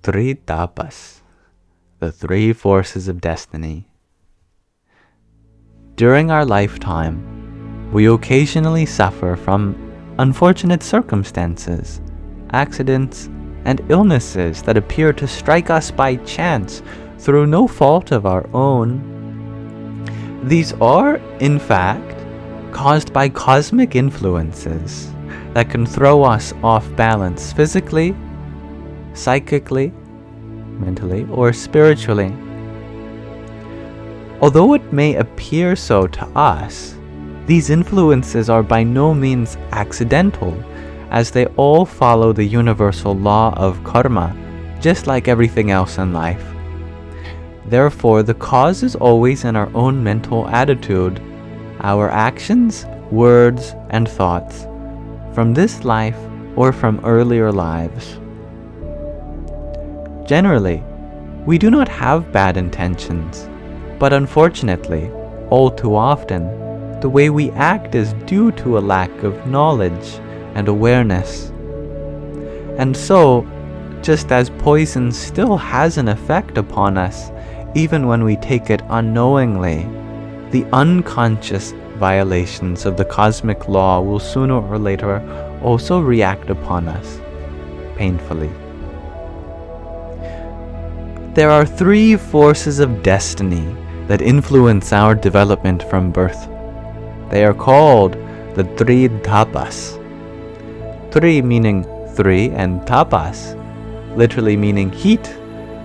three tapas, the three forces of destiny. During our lifetime, we occasionally suffer from unfortunate circumstances, accidents, and illnesses that appear to strike us by chance through no fault of our own. These are, in fact, caused by cosmic influences that can throw us off balance physically, psychically, mentally, or spiritually. Although it may appear so to us, these influences are by no means accidental, as they all follow the universal law of karma, just like everything else in life. Therefore, the cause is always in our own mental attitude, our actions, words, and thoughts, from this life or from earlier lives. Generally, we do not have bad intentions, but unfortunately, all too often, the way we act is due to a lack of knowledge and awareness. And so, just as poison still has an effect upon us, even when we take it unknowingly, the unconscious violations of the cosmic law will sooner or later also react upon us, painfully. There are three forces of destiny that influence our development from birth. They are called the three tapas. Three meaning three, and tapas literally meaning heat,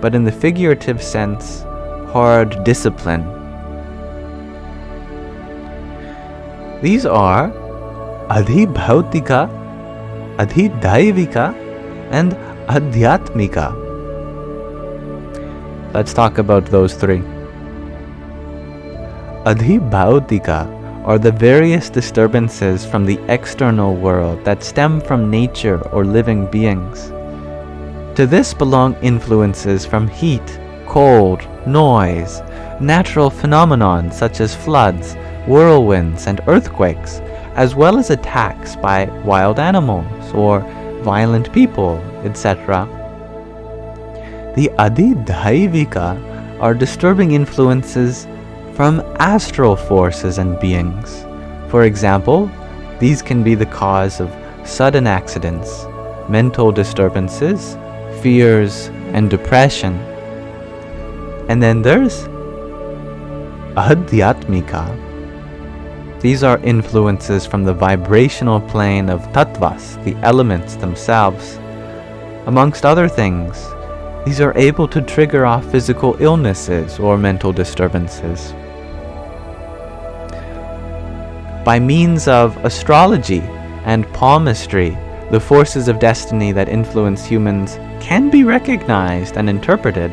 but in the figurative sense, hard discipline. These are adhibhautika, adhidaivika, and adhyatmika. Let's talk about those three. Adhibhautika are the various disturbances from the external world that stem from nature or living beings. To this belong influences from heat, cold, noise, natural phenomena such as floods, whirlwinds, and earthquakes, as well as attacks by wild animals or violent people, etc. The adhidaivika are disturbing influences from astral forces and beings. For example, these can be the cause of sudden accidents, mental disturbances, fears, and depression. And then there's adhyatmika. These are influences from the vibrational plane of tattvas, the elements themselves. Amongst other things, these are able to trigger off physical illnesses or mental disturbances. By means of astrology and palmistry, the forces of destiny that influence humans can be recognized and interpreted.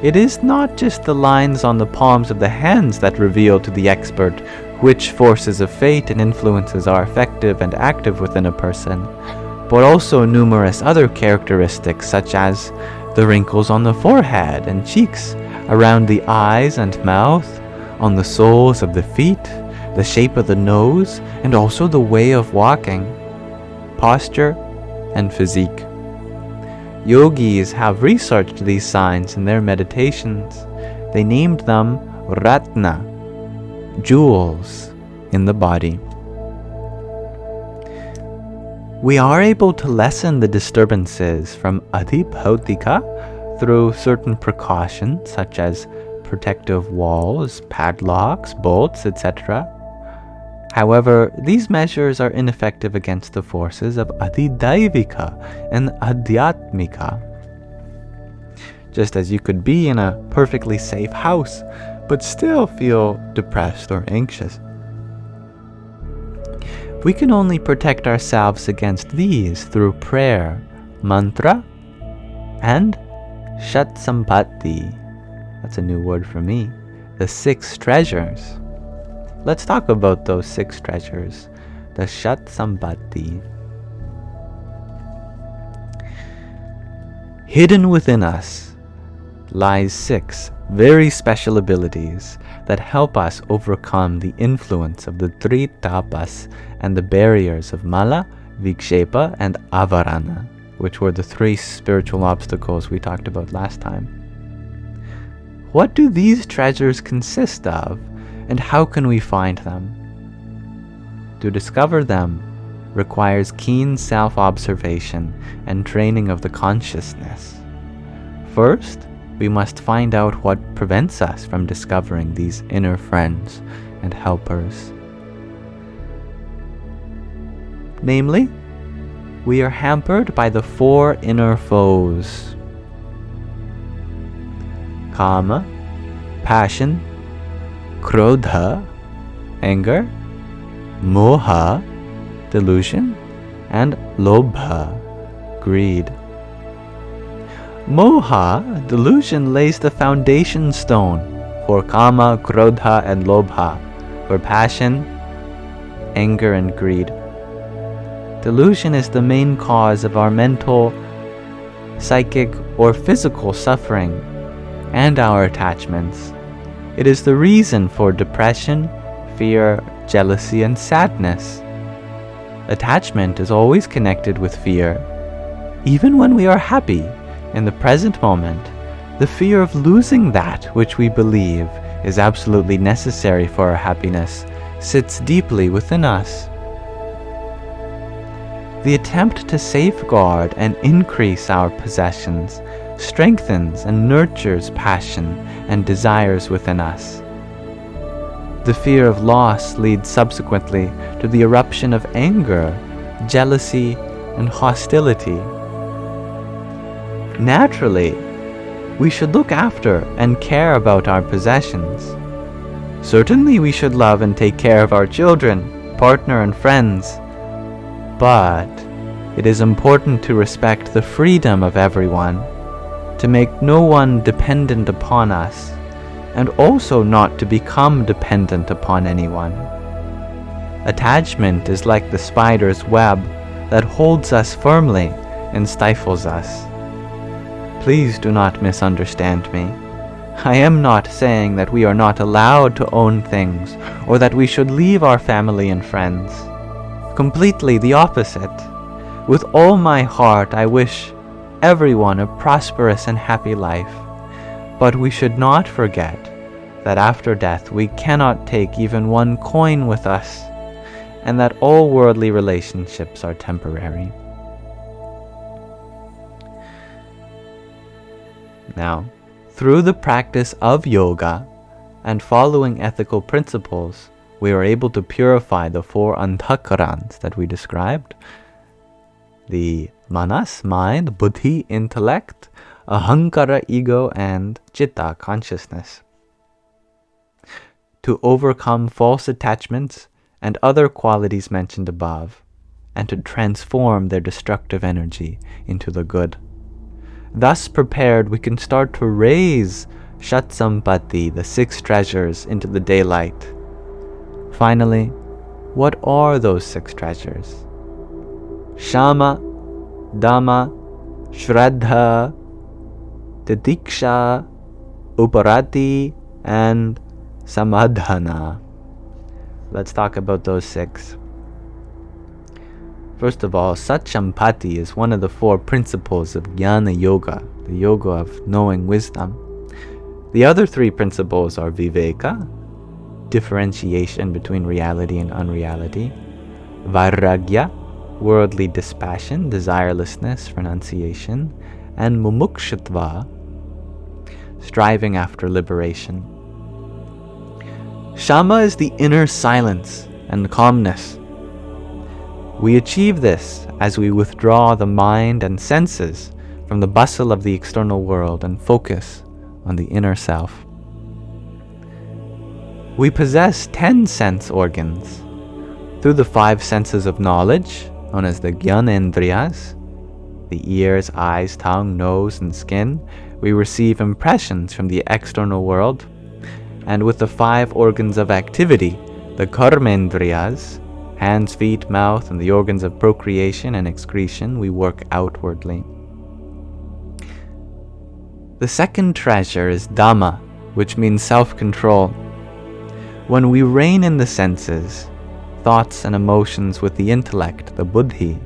It is not just the lines on the palms of the hands that reveal to the expert which forces of fate and influences are effective and active within a person, but also numerous other characteristics such as the wrinkles on the forehead and cheeks, around the eyes and mouth, on the soles of the feet, the shape of the nose, and also the way of walking, posture, and physique. Yogis have researched these signs in their meditations. They named them ratna, jewels in the body. We are able to lessen the disturbances from adhibhautika through certain precautions such as protective walls, padlocks, bolts, etc. However, these measures are ineffective against the forces of adhidaivika and adhyatmika. Just as you could be in a perfectly safe house, but still feel depressed or anxious. We can only protect ourselves against these through prayer, mantra, and shat sampatti. That's a new word for me. The 6 treasures. Let's talk about those 6 treasures. The shat sampatti. Hidden within us lies 6 very special abilities that help us overcome the influence of the 3 tapas and the barriers of mala, vikshepa, and avarana, which were the 3 spiritual obstacles we talked about last time. What do these treasures consist of, and how can we find them? To discover them requires keen self-observation and training of the consciousness. First, we must find out what prevents us from discovering these inner friends and helpers. Namely, we are hampered by the 4 inner foes: Kama, passion; Krodha, anger; Moha, delusion; and Lobha, greed. Moha, delusion, lays the foundation stone for Kama, Krodha, and Lobha, for passion, anger, and greed. Delusion is the main cause of our mental, psychic, or physical suffering and our attachments. It is the reason for depression, fear, jealousy, and sadness. Attachment is always connected with fear. Even when we are happy in the present moment, the fear of losing that which we believe is absolutely necessary for our happiness sits deeply within us. The attempt to safeguard and increase our possessions strengthens and nurtures passion and desires within us. The fear of loss leads subsequently to the eruption of anger, jealousy, and hostility. Naturally, we should look after and care about our possessions. Certainly we should love and take care of our children, partner, and friends. But it is important to respect the freedom of everyone, to make no one dependent upon us, and also not to become dependent upon anyone. Attachment is like the spider's web that holds us firmly and stifles us. Please do not misunderstand me. I am not saying that we are not allowed to own things, or that we should leave our family and friends. Completely the opposite. With all my heart, I wish everyone a prosperous and happy life. But we should not forget that after death we cannot take even 1 coin with us, and that all worldly relationships are temporary. Now, through the practice of yoga and following ethical principles, we are able to purify the 4 anthakarans that we described: the manas, mind; buddhi, intellect; ahankara, ego; and chitta, consciousness. To overcome false attachments and other qualities mentioned above, and to transform their destructive energy into the good. Thus prepared, we can start to raise Shatsampati, the 6 treasures, into the daylight. Finally, what are those 6 treasures? Shama, Dhamma, Shraddha, Titiksha, Uparati, and Samadhana. Let's talk about those 6. First of all, Satchampati is one of the 4 principles of Jnana Yoga, the yoga of knowing wisdom. The other 3 principles are Viveka, differentiation between reality and unreality; Vairagya, worldly dispassion, desirelessness, renunciation; and Mumukshutva, striving after liberation. Shama is the inner silence and calmness. We achieve this as we withdraw the mind and senses from the bustle of the external world and focus on the inner self. We possess 10 sense organs. Through the 5 senses of knowledge, known as the Gyanendriyas, the ears, eyes, tongue, nose, and skin, we receive impressions from the external world. And with the 5 organs of activity, the Karmendriyas, hands, feet, mouth, and the organs of procreation and excretion, we work outwardly. The second treasure is Dhamma, which means self-control. When we rein in the senses, thoughts and emotions with the intellect, the buddhi,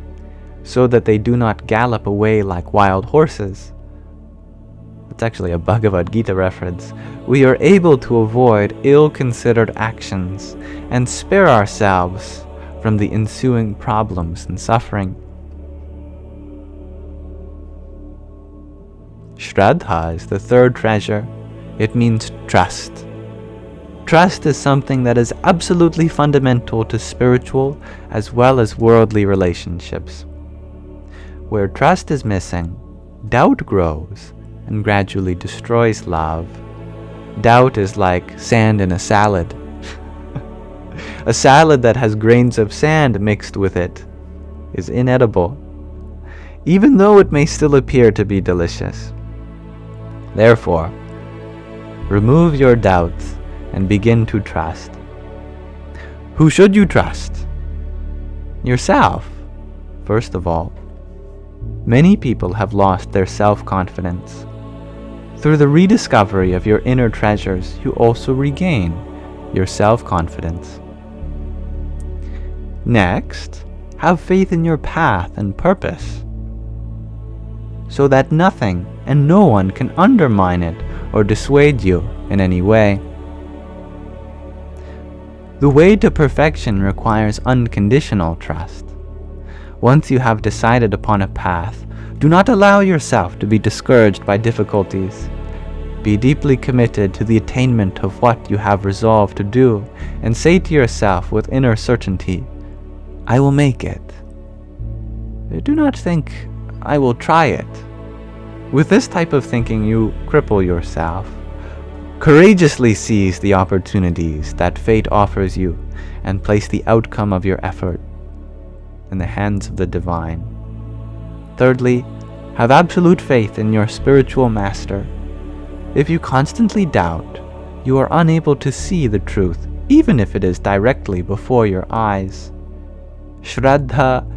so that they do not gallop away like wild horses. It's actually a Bhagavad Gita reference. We are able to avoid ill-considered actions and spare ourselves from the ensuing problems and suffering. Shraddha is the third treasure. It means trust. Trust is something that is absolutely fundamental to spiritual as well as worldly relationships. Where trust is missing, doubt grows and gradually destroys love. Doubt is like sand in a salad. A salad that has grains of sand mixed with it is inedible, even though it may still appear to be delicious. Therefore, remove your doubts and begin to trust. Who should you trust? Yourself, first of all. Many people have lost their self-confidence. Through the rediscovery of your inner treasures, you also regain your self-confidence. Next, have faith in your path and purpose, so that nothing and no one can undermine it or dissuade you in any way. The way to perfection requires unconditional trust. Once you have decided upon a path, do not allow yourself to be discouraged by difficulties. Be deeply committed to the attainment of what you have resolved to do, and say to yourself with inner certainty, I will make it. Do not think, I will try it. With this type of thinking, you cripple yourself. Courageously seize the opportunities that fate offers you and place the outcome of your effort in the hands of the divine. Thirdly, have absolute faith in your spiritual master. If you constantly doubt, you are unable to see the truth, even if it is directly before your eyes. Shraddha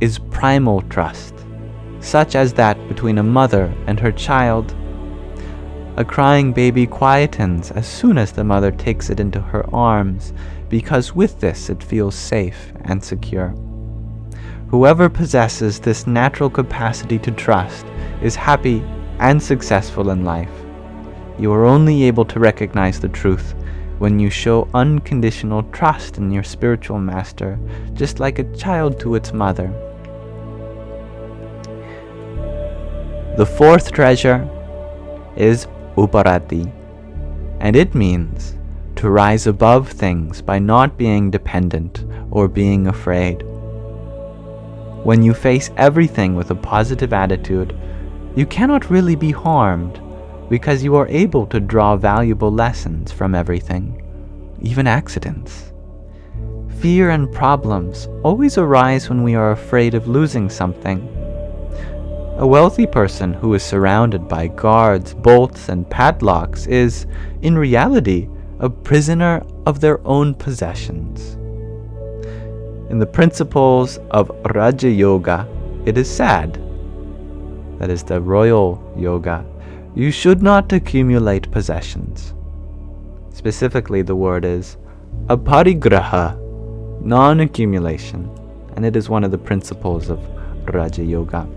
is primal trust, such as that between a mother and her child. A crying baby quietens as soon as the mother takes it into her arms, because with this it feels safe and secure. Whoever possesses this natural capacity to trust is happy and successful in life. You are only able to recognize the truth when you show unconditional trust in your spiritual master, just like a child to its mother. The fourth treasure is uparati, and it means to rise above things by not being dependent or being afraid. When you face everything with a positive attitude, you cannot really be harmed because you are able to draw valuable lessons from everything, even accidents. Fear and problems always arise when we are afraid of losing something. A wealthy person who is surrounded by guards, bolts, and padlocks is, in reality, a prisoner of their own possessions. In the principles of Raja Yoga, it is said, that is the royal yoga, you should not accumulate possessions. Specifically, the word is aparigraha, non-accumulation, and it is one of the principles of Raja Yoga.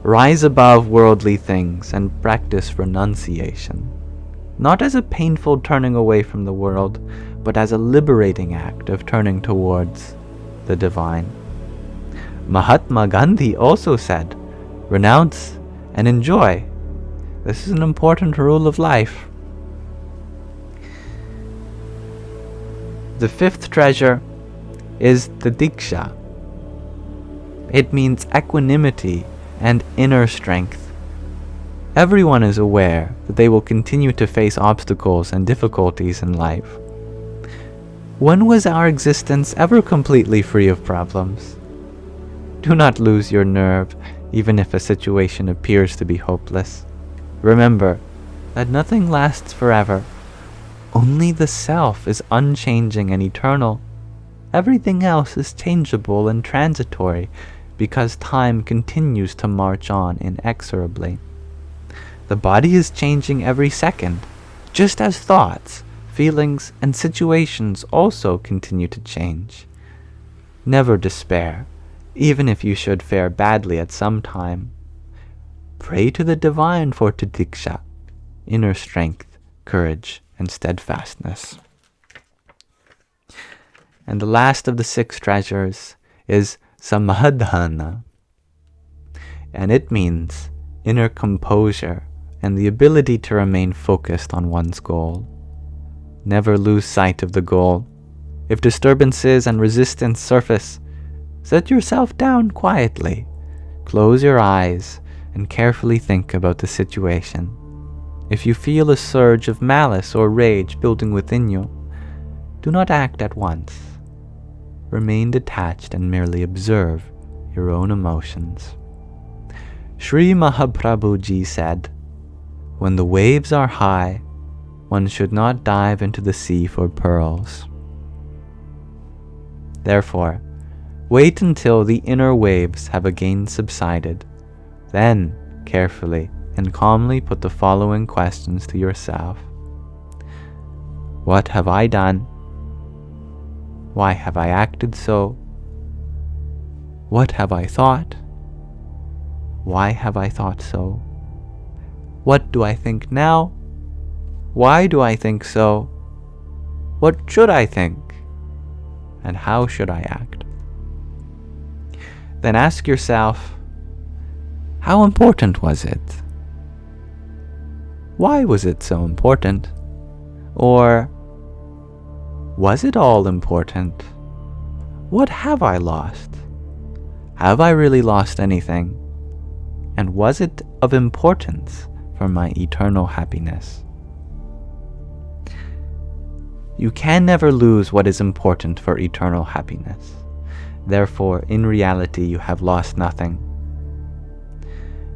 Rise above worldly things and practice renunciation, not as a painful turning away from the world, but as a liberating act of turning towards the divine. Mahatma Gandhi also said, renounce and enjoy. This is an important rule of life. The fifth treasure is the diksha. It means equanimity and inner strength. Everyone is aware that they will continue to face obstacles and difficulties in life. When was our existence ever completely free of problems? Do not lose your nerve, even if a situation appears to be hopeless. Remember that nothing lasts forever. Only the self is unchanging and eternal. Everything else is changeable and transitory because time continues to march on inexorably. The body is changing every second, just as thoughts, feelings, and situations also continue to change. Never despair, Even if you should fare badly at some time, pray to the divine for titiksha, inner strength, courage, and steadfastness. And the last of the 6 treasures is Samadhana. And it means inner composure and the ability to remain focused on one's goal. Never lose sight of the goal. If disturbances and resistance surface, set yourself down quietly, close your eyes, and carefully think about the situation. If you feel a surge of malice or rage building within you, do not act at once. Remain detached and merely observe your own emotions. Sri Mahaprabhuji said, "When the waves are high, one should not dive into the sea for pearls." Therefore, wait until the inner waves have again subsided. Then, carefully and calmly put the following questions to yourself. What have I done? Why have I acted so? What have I thought? Why have I thought so? What do I think now? Why do I think so? What should I think? And how should I act? Then ask yourself, how important was it? Why was it so important? Or, was it all important? What have I lost? Have I really lost anything? And was it of importance for my eternal happiness? You can never lose what is important for eternal happiness. Therefore, in reality, you have lost nothing.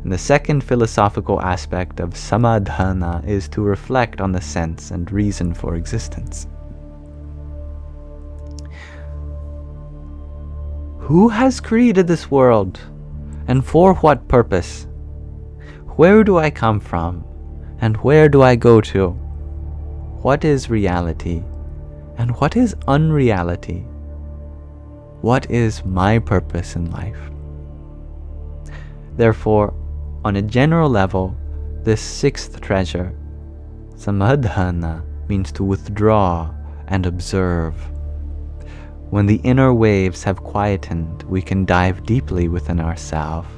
And the second philosophical aspect of Samadhana is to reflect on the sense and reason for existence. Who has created this world, and for what purpose? Where do I come from, and where do I go to? What is reality, and what is unreality? What is my purpose in life? Therefore, on a general level, this 6th treasure, Samadhana, means to withdraw and observe. When the inner waves have quietened, we can dive deeply within ourselves.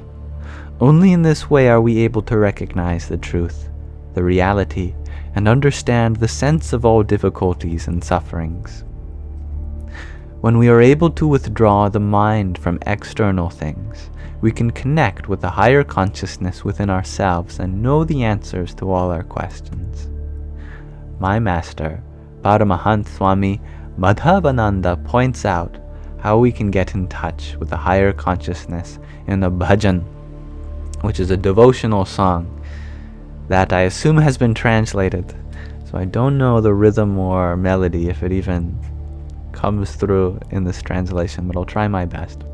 Only in this way are we able to recognize the truth, the reality, and understand the sense of all difficulties and sufferings. When we are able to withdraw the mind from external things, we can connect with the higher consciousness within ourselves and know the answers to all our questions. My master, Paramhans Swami Maheshwarananda, points out how we can get in touch with the higher consciousness in the bhajan, which is a devotional song that I assume has been translated. So I don't know the rhythm or melody, if it even comes through in this translation, but I'll try my best.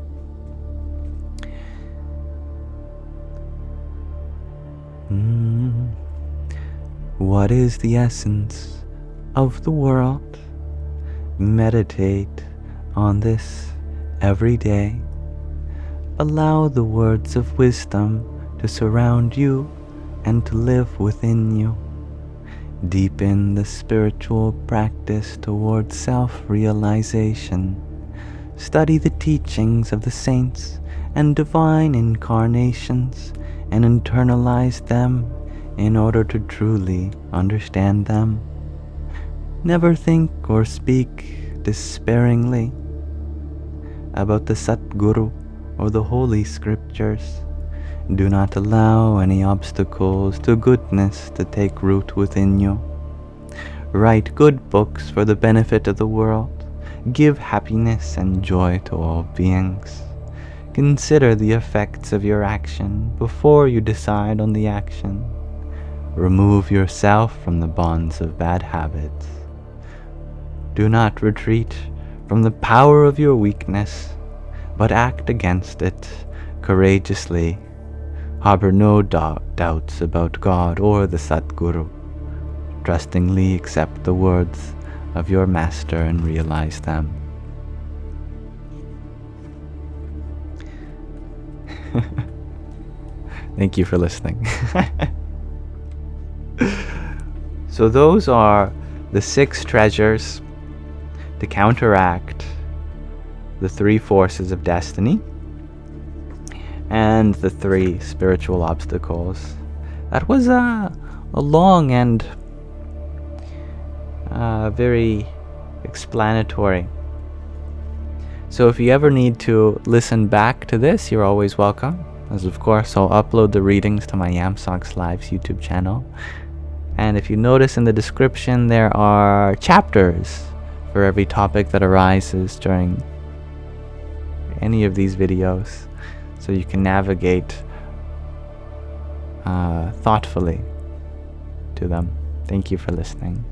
What is the essence of the world? Meditate on this every day. Allow the words of wisdom to surround you and to live within you. Deepen the spiritual practice towards self-realization. Study the teachings of the saints and divine incarnations and internalize them in order to truly understand them. Never think or speak despairingly about the Satguru or the Holy Scriptures. Do not allow any obstacles to goodness to take root within you. Write good books for the benefit of the world. Give happiness and joy to all beings. Consider the effects of your action before you decide on the action. Remove yourself from the bonds of bad habits. Do not retreat from the power of your weakness, but act against it courageously. Harbor no doubts about God or the Satguru. Trustingly accept the words of your master and realize them. Thank you for listening. So those are the 6 treasures to counteract the 3 forces of destiny and the 3 spiritual obstacles. That was a long and very explanatory. So if you ever need to listen back to this, you're always welcome. As of course, I'll upload the readings to my Yamsox Lives YouTube channel. And if you notice in the description, there are chapters for every topic that arises during any of these videos, so you can navigate thoughtfully to them. Thank you for listening.